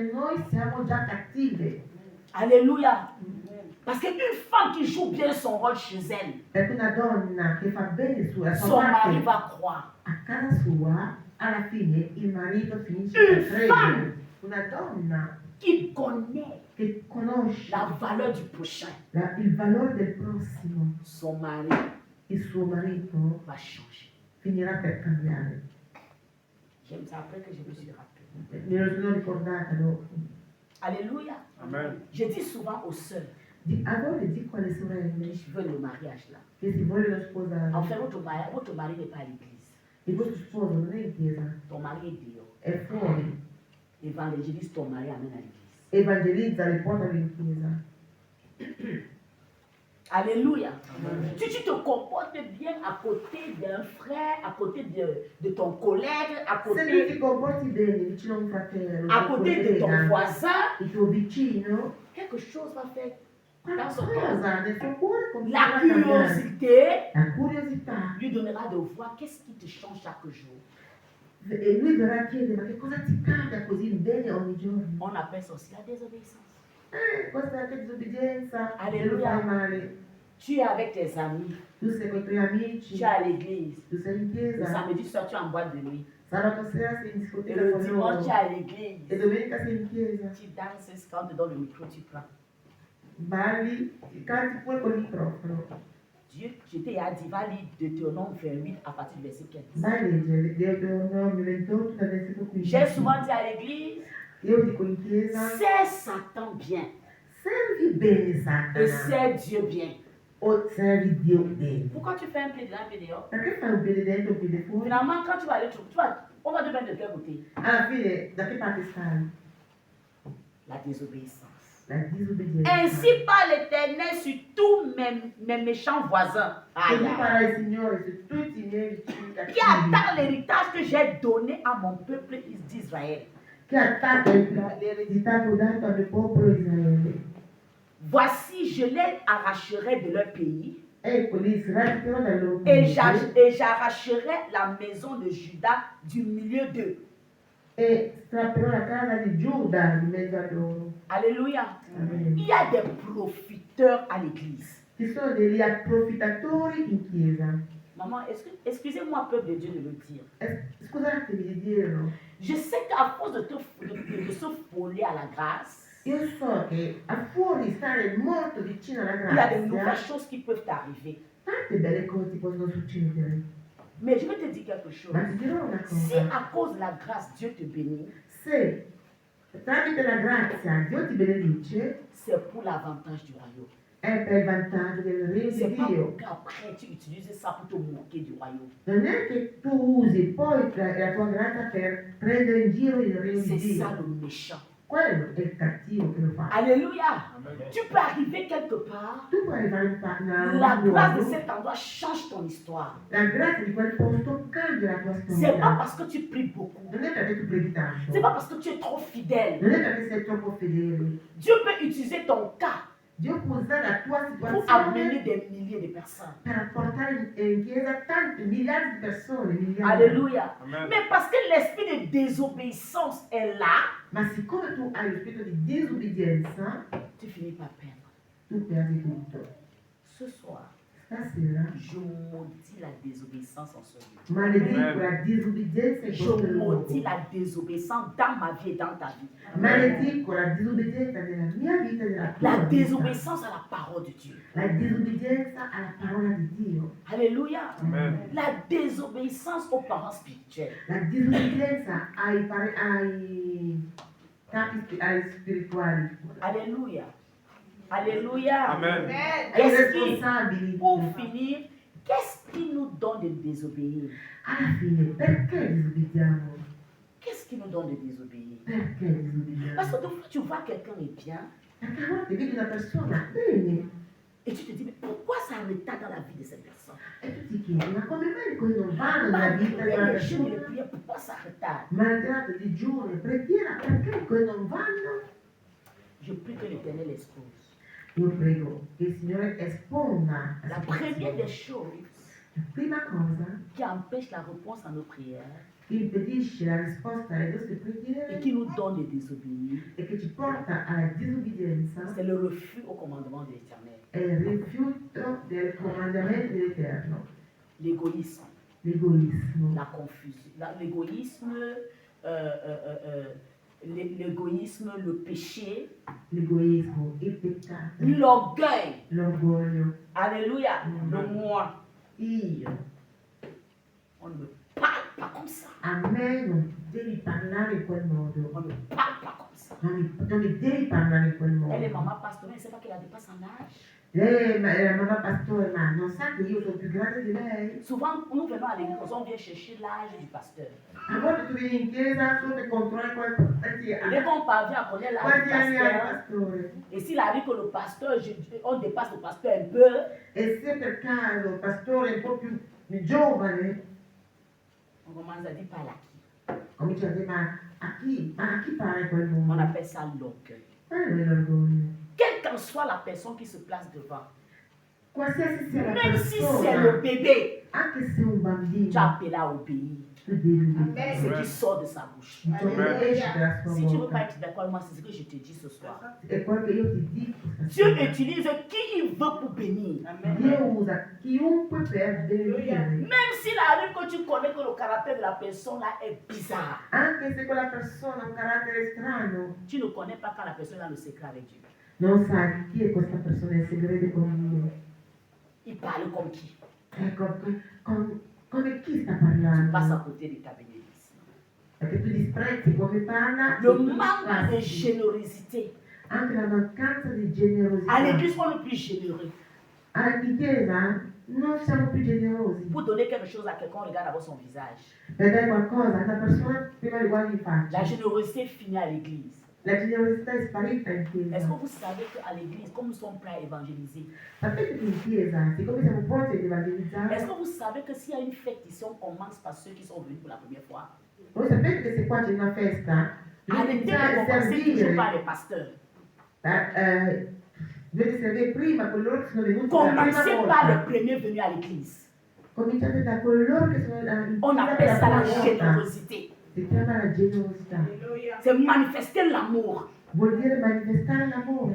Noi siamo già cattive. Alléluia. Parce qu'une femme qui joue bien son rôle chez elle, Perché una donna che fa bene la sua son mari parte va croire. a casa sua, alla fine il marito finisce Une per credere. Una donna Qui connaît che conosce la valeur du prochain, il valore del prossimo, son mari il suo marito va changer. finirà per cambiare. J'aime ça après que je me suis rappelé. Me lo sono ricordata dopo. Alléluia. Amen. Je dis souvent aux sœurs A volte dico alle sorelle qui veulent le mariage là. che si vogliono sposare, En fait, votre mari n'est pas à l'église. il vostro sposo non è in chiesa, Ton mari est dehors. è fuori, Évangélise ton mari, amène à l'église. evangelizza, le portano in chiesa. Alléluia. Si tu te comportes bien à côté d'un frère, à côté de ton collègue, à Se tu côté, ti comporti bene vicino a un fratello, à un côté de ton collega, voisin, il tuo vicino, quelque chose va faire. Dans son cœur. qualcosa nel suo cuore La continuerà a cambiare. curiosité La curiosità. lui donnera de voir qu'est-ce qui te change chaque jour. E lui verrà a chiedere, ma che cosa ti cambia così bene ogni giorno? On appelle ça aussi la désobéissance. Questa è anche disobbedienza, se lo Alleluia. fai male. Tu es avec tes amis, Tu sei con i tuoi amici, tu es à l'église. tu sei in Le chiesa, samedi soir, tu es en boîte de nuit. sabato sera sei in Et discoteca le con dimanche, loro, tu es à l'église. e domenica sei in chiesa. Tu danses, quand tu donnes le micro, tu prends. Balli, canti pure col microfono. Dieu, je t'ai dit, va lire Deutéronome 28 à partir du verset 15. Vai a leggere Deuteronomio 28 dal versetto 15. J'ai souvent dit à l'église, Io dico in chiesa, sers Satan bien servi bene et Satana sers Dieu bien. o servi Dio bene. Pourquoi tu fais un pied dedans, un pied dehors? Perché fai un piede dentro e un piede fuori? Finalement, quand tu vas aller, on va te mettre de quel côté? Alla fine, da che parte stai? La désobéissance. La disobbedienza. Ainsi parle l'Éternel sur tous mes méchants voisins. Aïe, Così aïe. farà il Signore su tutti i miei vicini Qui cattivi, attend l'héritage que j'ai donné à mon peuple d'Israël. che attacca l'eredità che ho dato al mio popolo Israele. Voici, je les arracherai de leur pays Ecco, li sradicherò dal loro et paese j'arracherai la maison de Juda du milieu d'eux. e strapperò la casa di Giuda in mezzo a loro. Alléluia. Amen. Il y a des profiteurs à l'église. Ci sono degli approfittatori in chiesa. Maman, excusez-moi, peuple de Dieu, de le dire. Scusatemi di dirlo. Je sais qu'à force de se frôler à la grâce, Io so che a fuori stare molto vicino alla il y a de nouvelles grazia, choses qui peuvent t'arriver. tante belle cose ti possono succedere. Mais je vais te dire quelque chose. Ma ti dirò una Si cosa. à cause de la grâce, Dieu te bénit, Se tramite la grazia Dio ti benedice, c'est pour l'avantage du royaume. è per il vantaggio del regno C'est di pas Dio. pour qu'après tu utilises ça pour te moquer du royaume. Non è che tu usi poi la tua grazia per prendere in giro il regno C'est di ça Dio. le méchant. Quello è il cattivo che lo fa. Alléluia. Amen. Tu peux arriver quelque part. Tu puoi arrivare in La un grâce de luogo, cet endroit change ton histoire. la grazia di quel posto cambia la tua C'est pas storia. parce que tu pries beaucoup. Non è perché tu preghi tanto, C'est pas parce que tu es trop fidèle. non è perché sei troppo fedele. Dieu peut utiliser ton cas Dio può usare la tua pour amener situazione des milliers de personnes. per portare in chiesa tanti miliardi di persone, miliardi. Alléluia. Amen. Mais parce que l'esprit de désobéissance est là, Ma siccome tu hai lo spirito di disobbedienza, tu finis par perdre. tu perdi tutto. Ce soir, Stasera je maudis la désobéissance en ce lieu. maledico Amen. la disobbedienza in Je questo luogo. maudis la désobéissance dans ma vie et dans ta vie. Maledico la disobbedienza nella mia vita e nella tua La vita. désobéissance à la parole de Dieu. La disobbedienza alla parola di Dio. Alléluia. Amen. La désobéissance aux parents spirituels. La disobbedienza ai capi spirituali. Alléluia. Alléluia. Amen. Ai Qu'est-ce qui, responsabili. pour finir, qu'est-ce qui nous donne de désobéir? Alla fine, perché disobbediamo? Qu'est-ce qui nous donne de désobéir? Perché Parce disobbediamo? que des fois, tu vois quelqu'un est bien Perché a volte vedi una persona bene et tu te dis, mais pourquoi ça retarde dans la vie de cette personne? e tu ti chiedi, ma come mai le cose non vanno nella Malgré vita di una les jeûnes et les persona? prières, pourquoi ça retarde? Malgrado digiuno e preghiera, perché le cose non vanno? Je prie que l'Éternel expose. Io prego che il Signore esponda La première des choses la prima cosa qui empêche la réponse à nos prières, impedisce la risposta alle nostre et preghiere qui nous donne de désobéir, e che ci porta alla disobbedienza c'est le refus au commandement de l'Éternel. è il rifiuto del comandamento dell'Eterno, L'égoïsme, l'egoismo, la confusion, l'égoïsme, l'égoïsme, le péché, l'egoismo, il peccato, l'orgueil. l'orgoglio, Alléluia. Le moi. io. On ne parle pas comme ça. A me non devi parlare in quel modo, On ne parle pas comme ça. non mi devi parlare in quel Elle est modo. maman pastorale, elle ne sait pas qu'elle a dépassé son âge. Lei è la mamma pastore, ma non sa che io sono più grande di lei? Souvent, nous venons à l'église, on vient chercher l'âge du pasteur. A volte tu vieni in chiesa solo per controllare quanti Et dès qu'on parvient à connaître l'âge du anni ha il pasteur, pastore. et s'il arrive que le pasteur, on dépasse le pasteur un peu, E se per caso il pastore è un po' più giovane, on commence à dire parle à qui. comincia a dire ma a chi parla in quel On mondo? appelle ça l'orgueil. Non è l'orgoglio. Quelle qu'en soit la personne qui se place devant, Qualsiasi sia la même si c'est le persona, bébé, anche se è un tu as bambino, appelé à obéir. tu devi Amen. Ce qui sort de sa bouche. ciò che esce dalla sua Si tu ne veux pas bocca. être d'accord avec moi, c'est ce que je te dis ce soir. È quello che io ti dico. Dieu stasera. utilise qui il veut pour bénir. Dio usa chiunque per benedire. Même s'il arrive que tu connais que le caractère de la personne là est bizarre, Anche se quella persona ha un carattere strano, tu ne connais pas quand la personne est dans le secret avec Dieu. non sai chi è questa persona in segreto con Dio. Il parle comme qui? Ecco, come chi sta Tu passes parlando? à côté de ta bénédiction. Perché tu disprezzi come parla, Le e tu manque de passi. générosité. Anche la mancanza di À generosità. l'église, on est plus généreux. In chiesa non siamo più generosi. Pour donner quelque chose à quelqu'un, on regarde d'abord son visage. Per dare qualcosa a una persona, prima li guardi in La faccia. générosité finit à l'église. La generosità è sparita in Est-ce que chiesa. vous savez qu'à l'église, comme nous sommes prêts à évangéliser, Sapete che in chiesa, siccome siamo pronti ad est-ce evangelizzare, que vous savez que s'il y a une fête ici, on commence par ceux qui sont venus pour la première fois? voi sapete che se qua c'è una festa, Arrêtez bisogna de commencer toujours par servire, les pasteurs. dovete servire prima coloro che sono venuti per la Commencez prima par les volta. premiers venus à l'église. Cominciate da coloro che sono in On chiesa per appelle la ça la prima volta. générosité. Si chiama la generosità. C'est manifester l'amour. Vuol dire manifestare l'amore.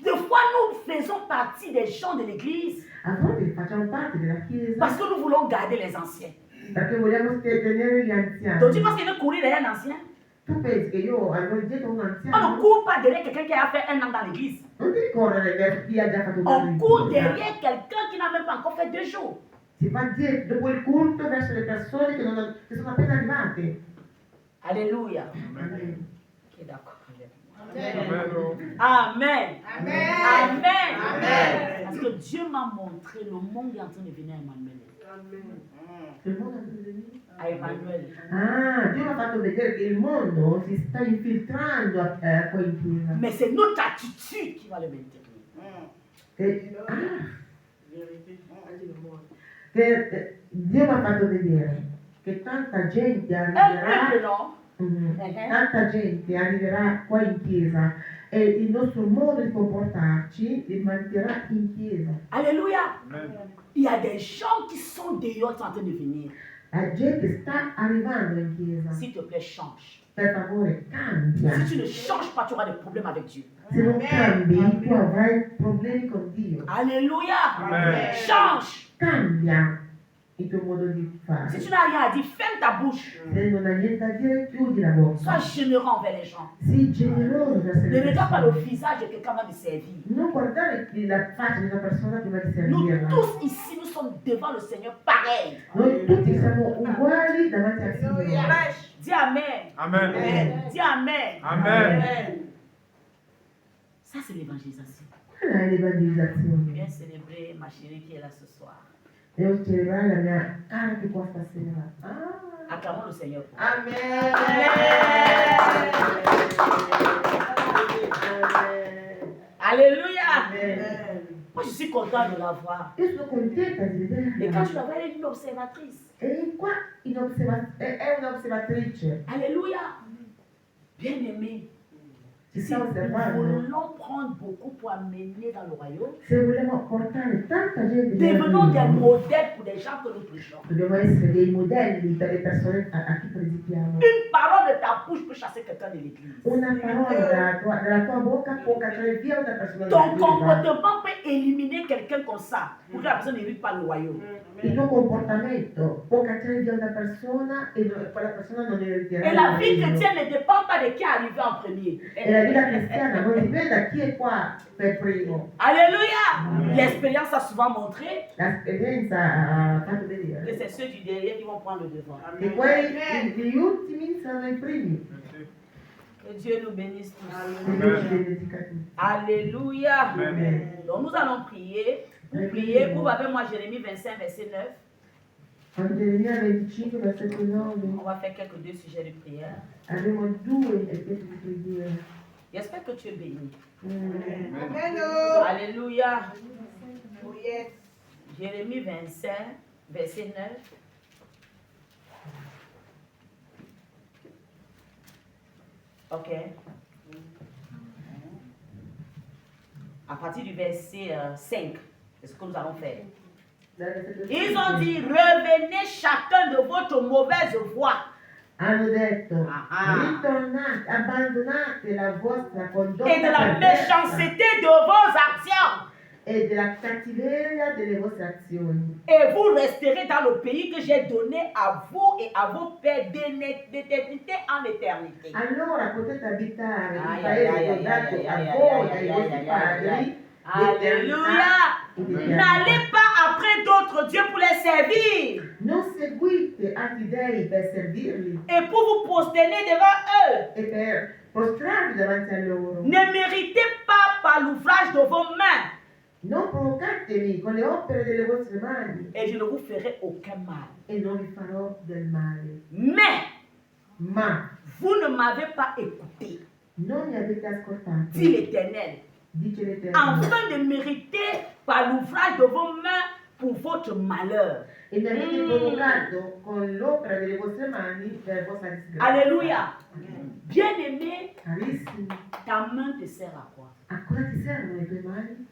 Des fois, nous faisons partie des gens de l'église A volte facciamo parte della parce chiesa que nous voulons garder les anciens. perché vogliamo tenere gli Donc tu anziani. penses qu'il veut courir derrière un ancien? Tu pensi che io avevo dietro un On ne anziano? court pas derrière quelqu'un qui a fait un an dans l'église. Non devi correre verso chi ha già fatto un anno On in court chiesa. derrière quelqu'un qui n'a même pas encore fait 2 jours. Si va dietro dopo il culto verso le persone che sono appena arrivate. Alléluia. Amen. Qui est d'accord avec moi? Amen. Amen. Amen. Amen. Amen. Parce que Dieu m'a montré, le monde est en train de venir à Emmanuel. Il mondo è andato a venire? À Emmanuel. Ah, Dio mi ha fatto vedere che il mondo si sta infiltrando qua in chiesa. Mais c'est notre attitude qui va le maintenir. Che Dio mi ha fatto vedere che tanta gente Un arriverà, peuple, non? tanta gente arriverà qua in chiesa e il nostro modo di comportarci rimarrà in chiesa. Alléluia. Il y a des gens qui sont dehors, qui sont en train de venir. La gente sta arrivando in chiesa. S'il te plaît, change. Per favore, cambia. Si tu ne changes pas, tu auras des problèmes avec Dieu. Se non cambi, tu avrai problemi con Dio. Alléluia. Amen. Change. Cambia il tuo modo di fare. Si tu n'as rien à dire, ferme ta bouche. Se non hai niente da dire, chiudi la bocca. Sois généreux envers les gens. Sii generoso verso Ne le regarde pas le persone. visage de quelqu'un avant de servir. Non guardare la faccia di una persona prima di Nous servirla. tous ici, nous sommes devant le Seigneur pareil. Noi tutti siamo uguali davanti al Signore. Dis Amen. Amen. Dis Amen. Amen. Ça, c'est l'évangélisation. Quella è Je l'evangelizzazione. viens célébrer ma chérie qui est là ce soir. Devo celebrare la mia cara che qua stasera. Acclamons le Seigneur. Pour Amen. Alléluia. Amen. Moi, je suis content de la voir. Io sono contenta di Et quand je vederla. la vois, elle est une observatrice. E qua è un'osservatrice. Alléluia. Bien-aimée. Ci Si sta nous osservando. voulons prendre beaucoup pour amener dans le royaume, Se vogliamo portare tanta gente devenons des nel regno, modèles pour des gens que nous prêchons. dobbiamo essere dei modelli per le persone a chi predichiamo. Une parole de ta bouche peut chasser quelqu'un de l'église. Una parola dalla tua bocca può cacciare via una persona dalla Ton chiesa. comportement peut éliminer quelqu'un comme ça pour que la personne n'hérite pas le royaume. Il tuo comportamento può cacciare via una persona e quella persona non eritirà Et il la vie regno. chrétienne ne dépend pas de qui est arrivé en premier. E la vita cristiana non dipende da chi è qua per primo. Alléluia! L'expérience a souvent montré L'esperienza ha fatto que vedere c'est ceux du derrière qui vont prendre le devant. che gli ultimi saranno i primi. Que Dieu nous bénisse tous. E Dio ci benedica tutti. Alléluia! Amen. Donc nous allons prier. Vous priez, ouvre avec moi Jérémie 25, verset 9. En Geremia 25, versetto 9, On va faire quelques deux sujets de prière. abbiamo due aspetti di preghiera. J'espère que tu es béni. Amen. Alléluia! Oh, yes. Jérémie 25, verset 9. Ok. À partir du verset 5, c'est ce que nous allons faire. Ils ont dit, revenez chacun de votre mauvaise voie. Hanno detto, Ah. ritornate, abbandonate la vostra condotta Et de la perversa méchanceté de vos actions. e della cattiveria delle vostre azioni. Et vous resterez dans le pays que j'ai donné à vous et à vos pères d'éternité en éternité. Allora potete abitare il Ai, paese ai, che ho ai, dato ai, a ai, voi ai, e ai ai, vostri ai, ai, padri. ai. d'eternità Alléluia! ed eternità. N'allez pas après d'autres dieux pour les servir Non seguite altri dei per servirli et pour vous prosterner devant eux. e per prostrarvi davanti a loro. Ne méritez pas par l'ouvrage de vos mains Non provocatemi con le opere delle vostre mani et je ne vous ferai aucun mal. e non vi farò del male. Mais Ma vous ne m'avez pas écouté, non mi avete ascoltato, dit l'Éternel, dice l'Eterno, afin de mériter par l'ouvrage de vos mains pour votre malheur. e mi avete provocato con l'opera delle vostre mani per vostra disgrazia. Alléluia. Bien-aimé, Carissimi, ta main te sert à quoi? a cosa ti servono le tue mani?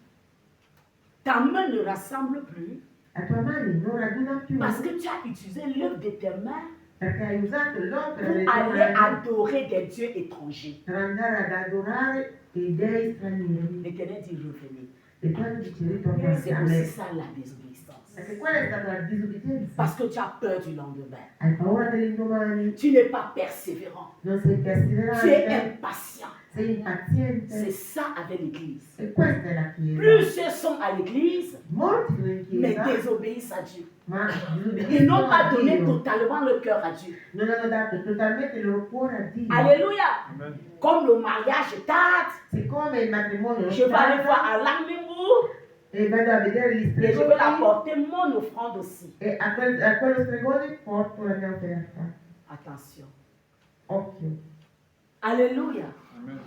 Ta main ne rassemble plus La tua mani non raduna più parce que tu as utilisé l'œuvre de tes mains perché hai usato l'opera pour delle tue aller mani adorer des dieux étrangers. per andare ad adorare dei dei stranieri. L'Éternel dit revenez. E quando dice ritornate C'est a aussi me, ça la désobéissance. perché quella è stata la disobbedienza. Parce que tu as peur du lendemain. Hai paura dell'indomani, Tu n'es pas persévérant. non sei Tu es perseverante, impatient. sei impaziente. C'est ça avec l'Église. E questa è la Chiesa. Plusieurs sont à l'Église, Molti sono in mais Chiesa, désobéissent à Dieu. ma Ils disobbediscono n'ont pas a donné Dio. totalement leur cœur à Dieu. Non hanno dato totalmente il loro cuore a Dio. Alléluia. Amen. Comme le mariage tarde, Siccome il matrimonio je vais aller voir tarda, à Lamimbourg e vado a vedere gli et je vais stregoni apporter mon offrande aussi. e a quello stregone porto la mia offerta. Attention. Occhio, Alléluia. Amen.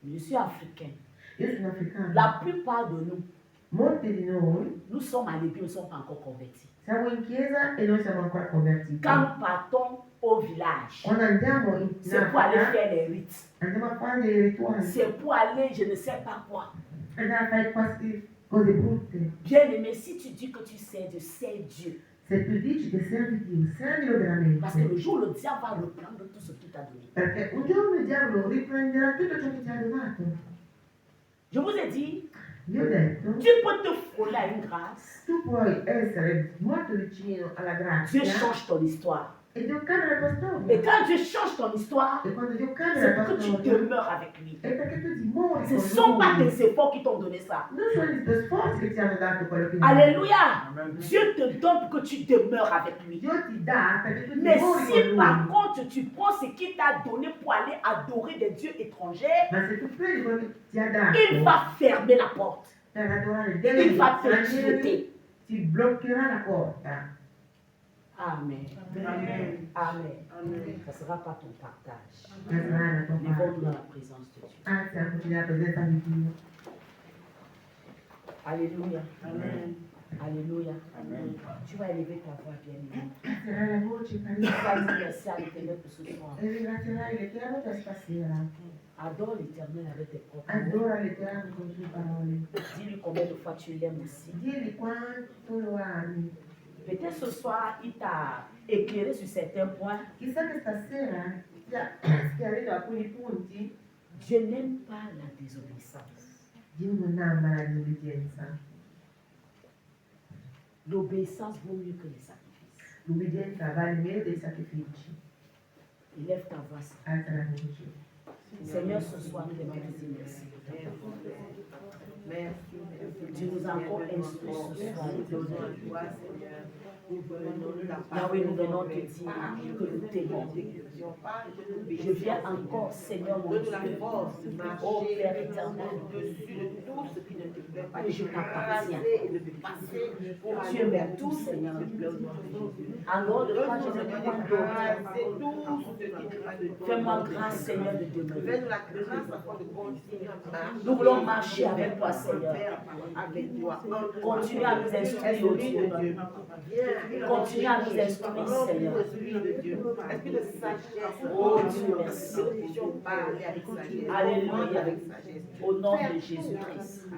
Je suis africain. io sono africana. La plupart de nous, Molti di noi nous sommes à l'église, nous ne sommes pas encore convertis. siamo in chiesa e non siamo ancora convertiti. Quand nous partons au village, Quando andiamo in c'est pour aller Africa, faire les rites. andiamo a fare dei rituali, C'est pour aller, je ne sais pas quoi. andiamo a fare quasi cose brutte. Bien-aimé, si tu dis que tu sais Dieu, c'est Dieu. Se tu dici che servi Dio, servilo Parce que veramente. le jour où le diable va reprendre tout ce qu'il t'a donné. Perché un giorno il diavolo riprenderà tutto ciò che ti ha donato. Je vous ai dit, Vi ho detto, tu peux te frôler à une grâce. tu puoi essere molto vicino alla Dieu grazia change ton histoire. e Dio cambia la tua Et storia. quand Dieu change ton histoire, E quando Dio cambia c'est la pour tua que tu storia, demeures avec lui. è perché tu dimori Ce ne con sont pas lui. tes efforts qui t'ont donné ça. Non sono i tuoi sforzi che ti hanno dato quello che ti hanno. Alléluia. Amen. Dieu te donne pour que tu demeures avec lui. Dio ti dà perché tu Mais dimori si con par lui. contre tu prends ce qu'il t'a donné pour aller adorer des dieux étrangers, Ma se tu prendi quello che ti ha il dato va fermer la porte. per adorare Il Dio, va te stranieri, jeter. ti bloccherà la porta. Amen. Amen. Amen. Amen. Ça ne sera pas ton partage. Non sarà la tua Vivons parte. dans la présence de Dieu. Anzi, anche nella presenza di Dio. Alléluia. Amen. Alléluia. Amen. Tu vas élever ta voix, bien-aimé. Alzerai la voce, Tu carissimo, vas dire merci à l'Éternel pour ce soir. e ringrazierai l'Eterno per stasera. Adore l'Éternel avec tes propres mots. Adora l'Eterno con le tue parole. Dis-lui combien de fois tu l'aimes aussi. Digli quanto lo ami. Peut-être ce soir, il t'a éclairé sur certains points. Chissà che stasera ti ha chiarito alcuni punti. Dieu n'aime pas la désobéissance. Dio non ama la disobbedienza. L'obéissance vaut mieux que les sacrifices. L'obbedienza vale meno dei sacrifici. Élève ta voix. Alza la voce. Seigneur, ce soir, nous aimons te dire merci. Tu nous as encore instruit ce soir. Yahweh, nous venons te dire que nous t'aimons. Je viens encore, Seigneur mon Dieu, ô Père éternel, que je t'appartiens. Tu es mon tout, Seigneur. Alors, de toi, je ne peux pas d'autre. Fais-moi grâce, Seigneur, de demeurer. Nous voulons marcher avec toi, Seigneur. Continue à nous instruire, ô Dieu. Continue à nous instruire, Seigneur. Oh Dieu, merci. Alléluia. Au nom de Jésus-Christ.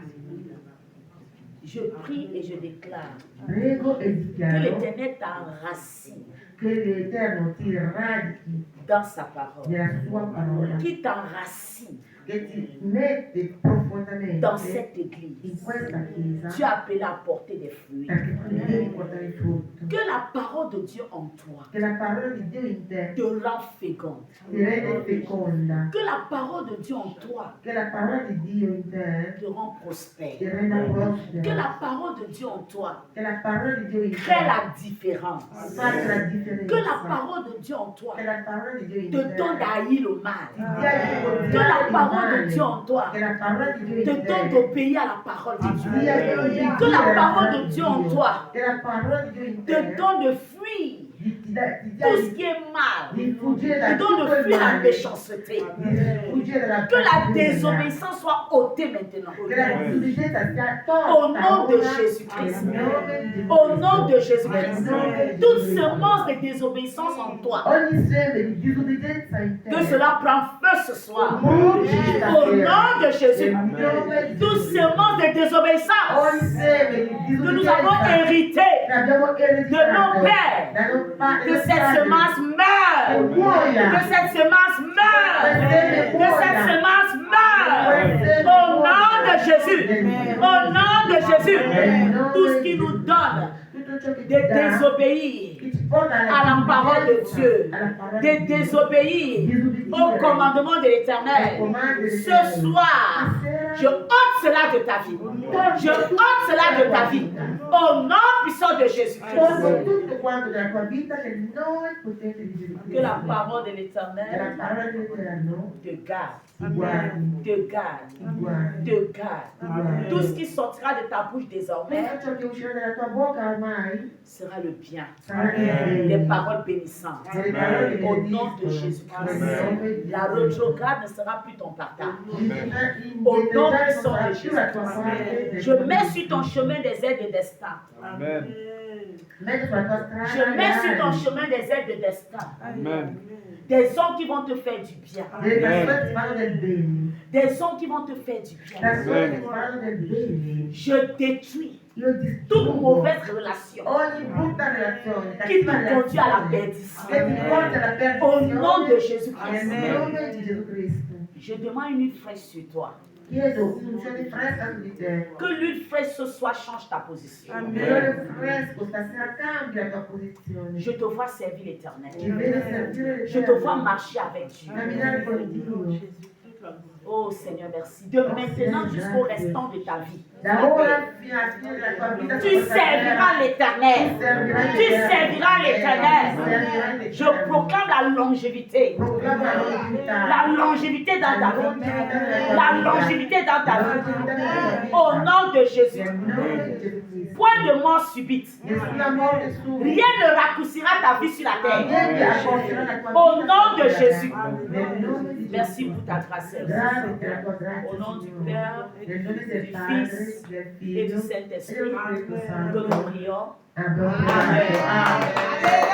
Je prie et je déclare Prego e que dichiaro l'Éternel t'enracine che l'Eterno ti radichi dans sa parole, nella sua parola, qui t'enracine che ti mette profondamente dans cette in église. questa Tu chiesa as appelé à porter des fruits. perché tu devi portare frutto. Que la parole de Dieu en toi Che la parola di Dio in te te rend féconde. ti rende feconda. Que la parole de Dieu en toi Che la parola di Dio in te te rend ti prospère. renda Que prospera. la parole de Dieu en toi Che la parola di Dio in te crée la différence. faccia la differenza. Que la parole de Dieu en toi Che la parola di Dio in te te donne à haïr le mal. ti dia di Que la odiare il parole de male. Dieu en toi Che la parola di Dio te in donne te d'obéir à la parole de ti Dieu. dia di obbedire Que la alla parole parola de di Dieu en Dio. toi Che la parola di Dio in te te donne de fuir ti dia tout ce qui est mal. di fuggire da Te donne tutto de il fuir la male. méchanceté. Di fuggire dalla Que la cattiveria. désobéissance soit ôtée maintenant. Che la disobbedienza sia tolta Au nom de ora, Jésus-Christ. nel nome di Gesù Au nom de Cristo. Jésus-Christ. Nel nome di Toute Gesù. semence de désobéissance en toi. Ogni seme di disobbedienza in te. Que cela prend feu ce soir. Bruci Au stasera. nom de Jésus. Nel nome di Toute Gesù. semence de désobéissance Ogni seme di que nous avons disobbedienza hérité, che abbiamo ereditato de nos pères, da nos padri, que cette semence meure. Que cette semence meure. Que cette semence meure. Au nom de Jésus. Au nom de Jésus. Tout ce qui nous donne tutto ciò che de ti dà, désobéir che ci porta à la parole de Dieu, alla parola de di Dio, désobéir au commandement de l'Éternel. Ce soir, je ôte cela de ta vie. Je ôte cela de ta vie. Au nom puissant de Jésus-Christ. tolgo tutto quanto della tua vita che non è potente di Gesù Que la Cristo. parole de Che la l'Éternel parola dell'Eterno te garde, ti guardi, te garde, ti guardi, te garde. ti guardi. Tout ce qui sortira de ta bouche désormais Tutto ciò che uscirà dalla tua bocca ormai sera le bien. sarà Des paroles bénissantes. delle parole che Au nom de benediscono. Jésus-Christ. Nel nome di La Gesù. rétrograde ne sera plus ton partage. Au nom nom puissant de Jésus. Je mets sur ton chemin des aides de destin. Amen. Je mets sur ton chemin des aides de destin. Amen. Des hommes qui vont te faire du bien. Delle persone ti fanno del bene. Des hommes qui vont te faire du bien. Persone che ti fanno del bene. Je détruis Io toute distruggo mauvaise relation ogni brutta relazione qui cattiva te conduit à la relazione perdition. che ti porta alla Au perdizione. nom de Nel Jésus-Christ. nome di Gesù Cristo. Je demande une huile fraîche sur toi. Chiedo un'unzione fresca su di te. Que l'huile fraîche ce soir change ta position. L'olio fresco stasera cambia la tua posizione. Je te vois servir Ti l'Éternel. vedo servire Je te vois marcher avec Dieu. camminare con Dio. Oh Seigneur, merci. De maintenant jusqu'au restant de ta vie. Da ora fino alla fine della tua vita Tu serviras l'Éternel. Tu serviras l'Éternel. Je proclame la longévité. Proclama la longevità. La longévité dans ta vie. La longévité dans ta vie. Au nom de Jésus. Nel nome di Gesù Cristo. Point de mort subite. Nessuna morte subita. Rien ne raccourcira ta vie sur la terre. Niente accorcerà la tua Au vita nom de sulla Jésus. terra. Nel nome di Gesù. Merci pour ta grâce. Seigneur. Grazie per la tua grazia, Au nom du Signore. Père, Nel nome del du Padre, Fils del et Figlio du e Saint-Esprit. dello Spirito Que Santo. nous prions. Amen. Amen. Amen.